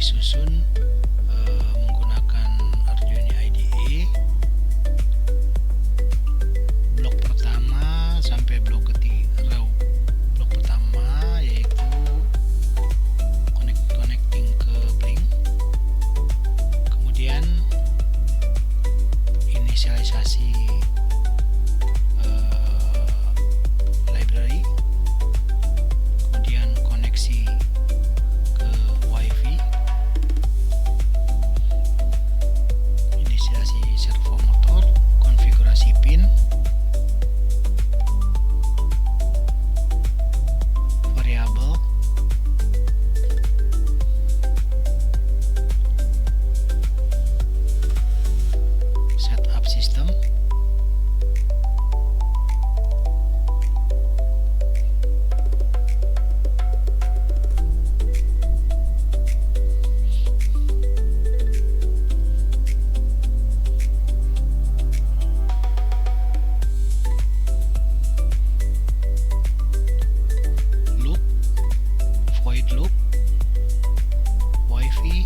disusun menggunakan Arduino IDE. Blok pertama sampai blok ketiga. Blok pertama yaitu connecting ke Blink. Kemudian inisialisasi library, kemudian koneksi ke WiFi, inisialisasi servo motor, konfigurasi pin, variabel, setup sistem, loop, void loop, WiFi,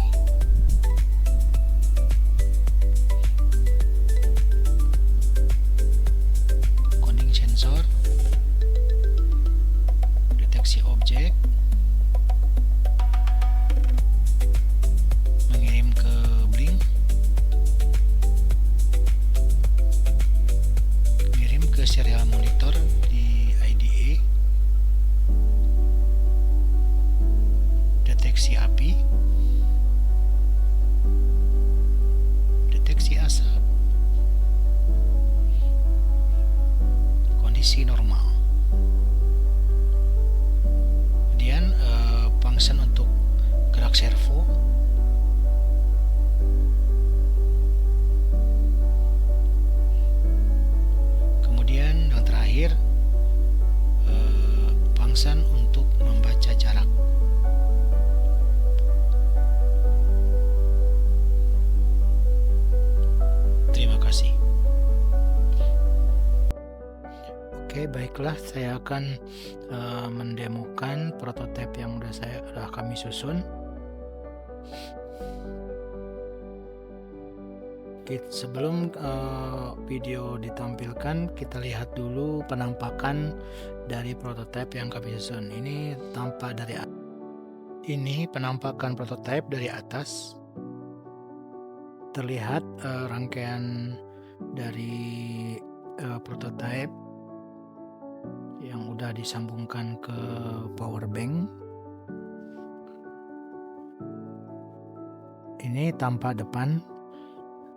coding sensor, deteksi objek, mengirim ke Blink, mengirim ke serial monitor di IDE, deteksi api, deteksi asap, kondisi normal. Kemudian function untuk gerak servo, kemudian yang terakhir function untuk membaca jarak. Terima kasih. Oke, baiklah, saya akan mendemokan prototipe yang sudah kami susun. Sebelum video ditampilkan, kita lihat dulu penampakan dari prototipe yang kami susun. Ini penampakan prototipe dari atas. Terlihat rangkaian dari prototipe yang udah disambungkan ke power bank. Ini tampak depan.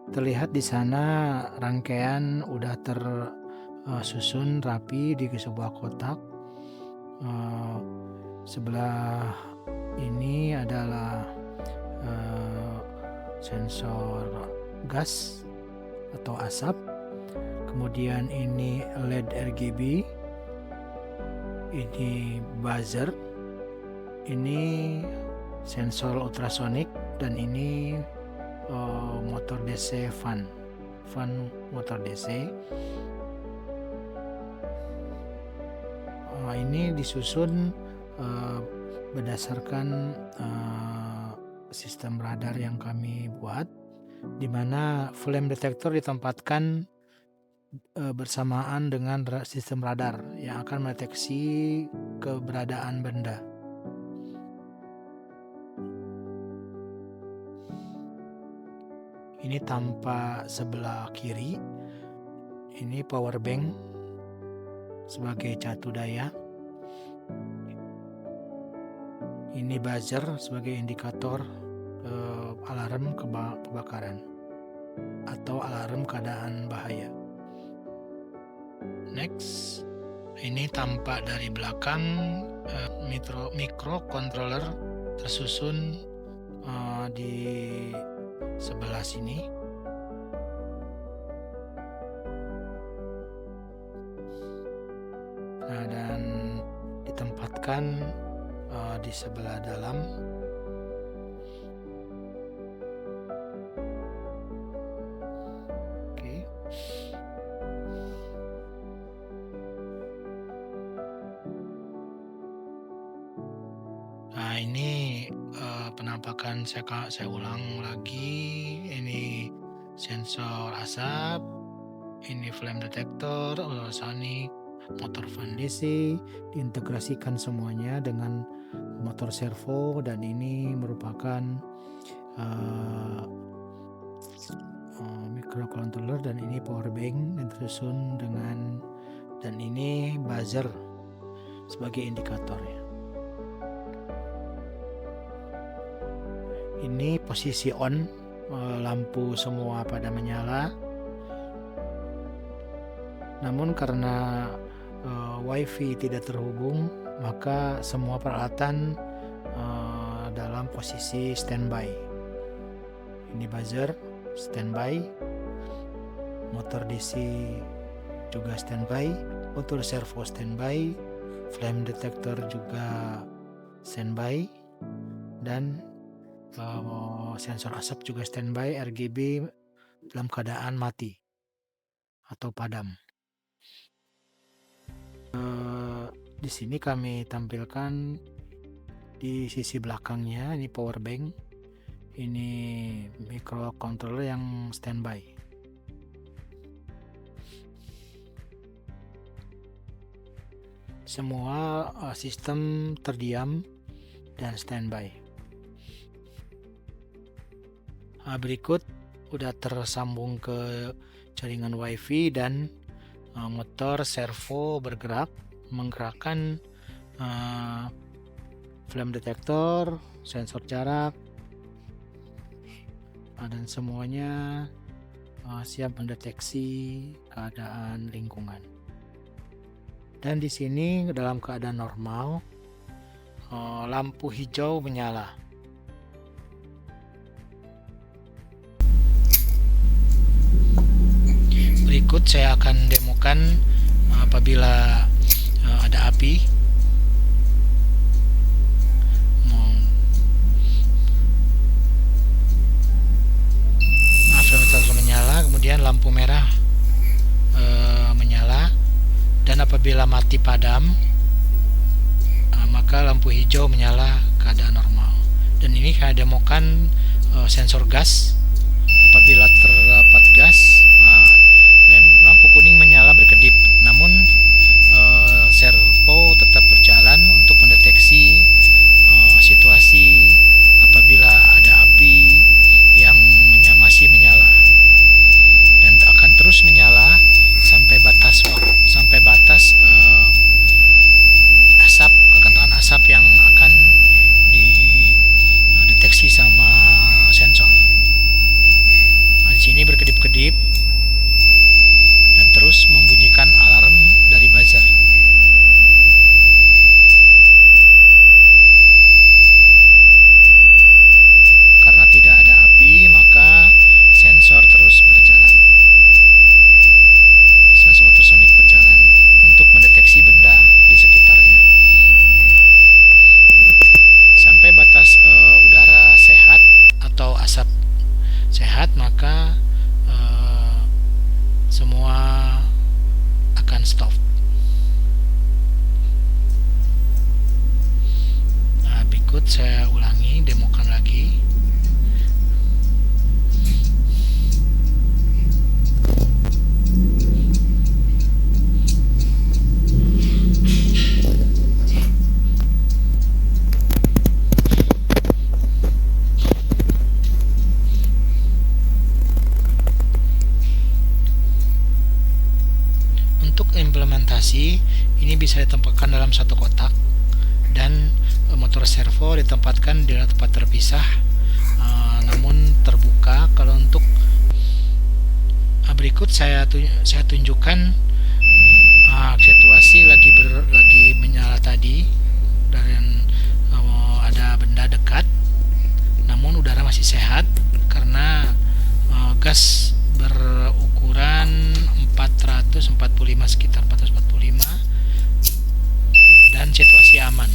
Terlihat di sana rangkaian udah tersusun rapi di sebuah kotak. Sebelah ini adalah sensor gas atau asap. Kemudian ini LED RGB. Ini buzzer, ini sensor ultrasonik, dan ini motor DC fan motor DC. Ini disusun berdasarkan sistem radar yang kami buat, di mana flame detector ditempatkan bersamaan dengan sistem radar yang akan mendeteksi keberadaan benda. Ini tampak sebelah kiri. Ini power bank sebagai catu daya. Ini buzzer sebagai indikator alarm kebakaran atau alarm keadaan bahaya. Next, ini tampak dari belakang microcontroller tersusun di sebelah sini. Nah, dan ditempatkan di sebelah dalam. Oke. Nah, ini penampakan saya ulang lagi, ini sensor asap, ini flame detector, ultrasonic, motor fan DC, diintegrasikan semuanya dengan motor servo, dan ini merupakan microcontroller, dan ini power bank yang tersusun dengan, dan ini buzzer sebagai indikatornya. Ini posisi on, lampu semua pada menyala. Namun karena WiFi tidak terhubung, maka semua peralatan dalam posisi standby. Ini buzzer standby, motor DC juga standby, motor servo standby, flame detector juga standby, dan sensor asap juga standby, RGB dalam keadaan mati atau padam. Di sini kami tampilkan di sisi belakangnya, ini power bank, ini microcontroller yang standby. Semua sistem terdiam dan standby. Berikut udah tersambung ke jaringan WiFi, dan motor servo bergerak menggerakkan flame detector, sensor jarak, dan semuanya siap mendeteksi keadaan lingkungan. Dan di sini dalam keadaan normal, lampu hijau menyala. Berikut saya akan demokan apabila ada api. Flame detector menyala, kemudian lampu merah menyala, dan apabila mati padam, maka lampu hijau menyala keadaan normal. Dan ini saya demokan sensor gas. Apabila terdapat gas, lampu kuning menyala berkedip, namun servo tetap berjalan untuk mendeteksi situasi apabila ada api yang masih menyala, dan akan terus menyala sampai batas asap, kekentalan asap yang akan dideteksi sama sensor. Di sini berkedip-kedip dan terus membunyikan alarm dari buzzer. Karena tidak ada api, maka sensor terus berjalan. Sensor ultrasonic berjalan untuk mendeteksi benda di sekitarnya. Sampai batas udara sehat atau asap sehat, maka semua akan stop. Berikut saya ulangi, demokan lagi. Implementasi ini bisa ditempatkan dalam satu kotak, dan motor servo ditempatkan di tempat terpisah, namun terbuka. Kalau untuk berikut saya tunjukkan situasi lagi menyala tadi, dan ada benda dekat, namun udara masih sehat karena gas berukuran 445, sekitar 445, dan situasi aman.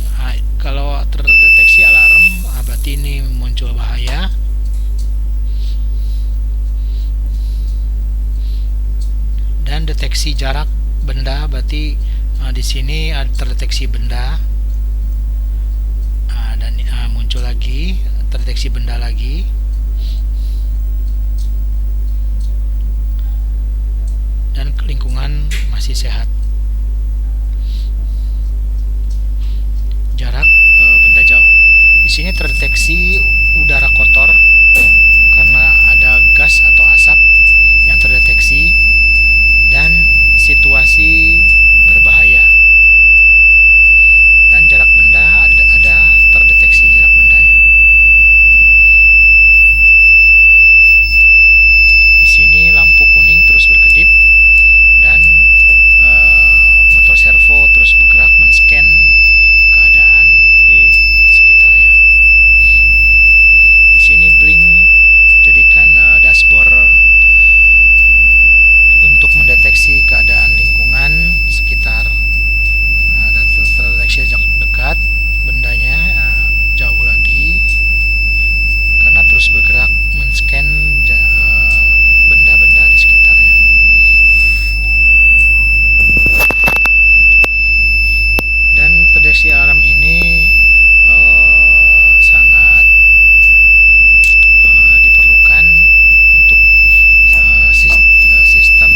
Kalau terdeteksi alarm, berarti ini muncul bahaya. Dan deteksi jarak benda, berarti di sini terdeteksi benda, dan muncul lagi terdeteksi benda lagi. Dan lingkungan masih sehat. Jarak benda jauh. Di sini terdeteksi udara kotor karena ada gas atau asap yang terdeteksi dan situasi berbahaya. Dan jarak benda ada terdeteksi jarak bendanya. Di sini lampu kuning terus berkedip dan motor servo terus bergerak men-scan keadaan di sekitarnya. Di sini blink jadikan dashboard untuk mendeteksi keadaan lingkungan sekitar. Terdeteksi dekat, bendanya jauh lagi karena terus bergerak men-scan benda-benda di sekitarnya. Dan terdeteksi alarm ini sangat diperlukan untuk sistem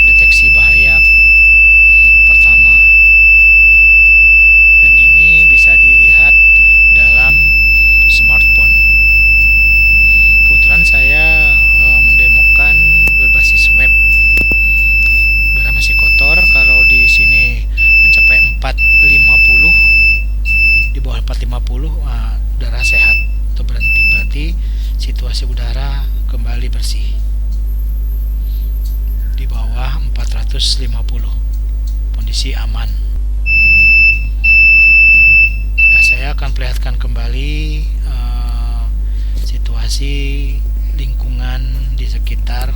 deteksi bahaya pertama, dan ini bisa dilihat dalam smartphone. Kebetulan saya mendemokan berbasis web. Udara masih kotor, kalau di sini mencapai 450, di bawah 450 udara sehat atau berarti situasi udara kembali bersih. Di bawah 450 kondisi aman. Nah, saya akan perlihatkan kembali situasi lingkungan di sekitar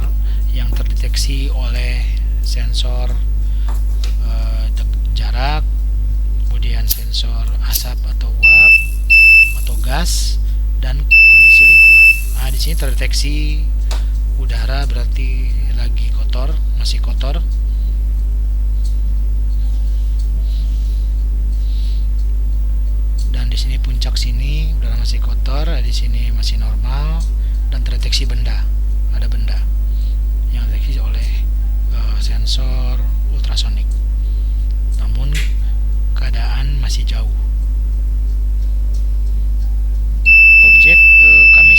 yang terdeteksi oleh sensor jarak, kemudian sensor asap atau uap atau gas, dan kondisi lingkungan. Nah, di sini terdeteksi udara berarti lagi kotor, masih kotor. Dan di sini puncak sini udara masih kotor, di sini masih normal, dan terdeteksi benda, ada benda yang terdeteksi oleh sensor ultrasonik. Namun keadaan masih jauh. Objek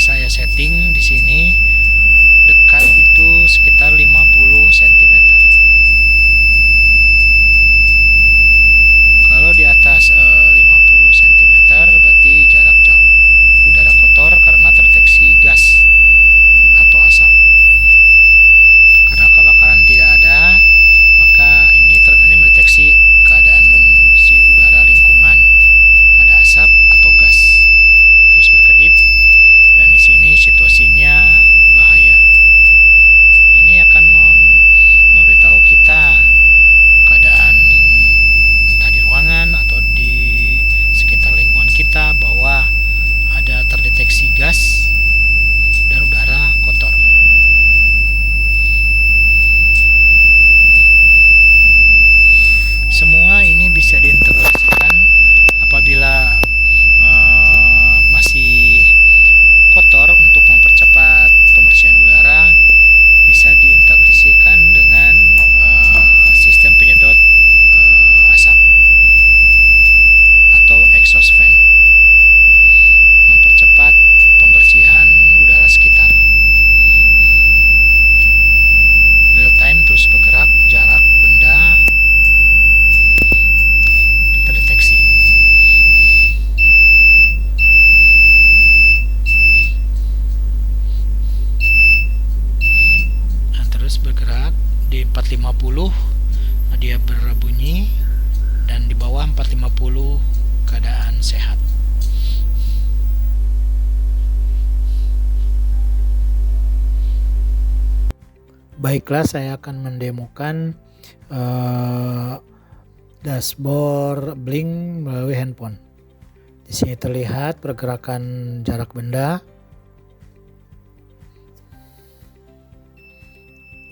saya setting di sini dekat itu sekitar 50 cm. Kalau di atas 50 cm berarti jarak jauh. Udara kotor karena terdeteksi gas atau asap. Karena kebakaran tidak ada, maka ini mendeteksi keadaan si udara lingkungan, ada asap atau gas terus berkedip, dan di sini situasinya bahaya. Ini akan memberitahu kita keadaan entah di ruangan atau di sekitar lingkungan kita bahwa ada terdeteksi gas dan udara kotor. Semua ini bisa diintegrasikan apabila masih kotor. Untuk mempercepat pembersihan udara bisa diintegrasikan dengan sistem penyedot asap atau exhaust fan, mempercepat pembersihan udara sekitar. Real time terus bergerak, jarak benda terdeteksi. Dan terus bergerak di 450 dia berbunyi, dan di bawah 450 keadaan sehat. Baiklah, saya akan mendemokan dashboard blink melalui handphone. Di sini terlihat pergerakan jarak benda.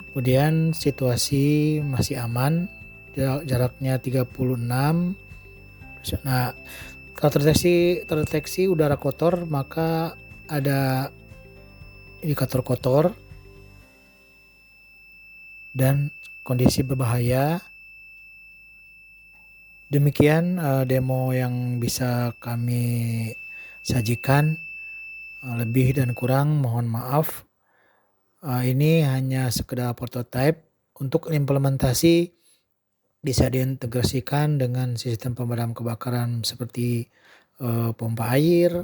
Kemudian situasi masih aman, jaraknya 36. Nah, Kalau terdeteksi udara kotor, maka ada indikator kotor dan kondisi berbahaya. Demikian demo yang bisa kami sajikan. Lebih dan kurang mohon maaf. Ini hanya sekedar prototipe. Untuk implementasi bisa diintegrasikan dengan sistem pemadam kebakaran seperti pompa air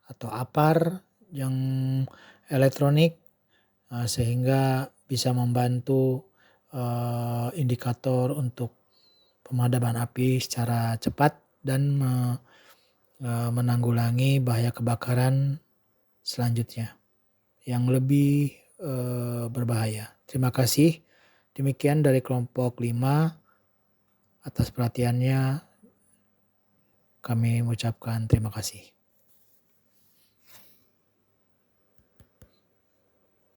atau APAR yang elektronik, sehingga bisa membantu indikator untuk pemadaman api secara cepat dan menanggulangi bahaya kebakaran selanjutnya yang lebih berbahaya. Terima kasih. Demikian dari kelompok 5. Atas perhatiannya kami mengucapkan terima kasih.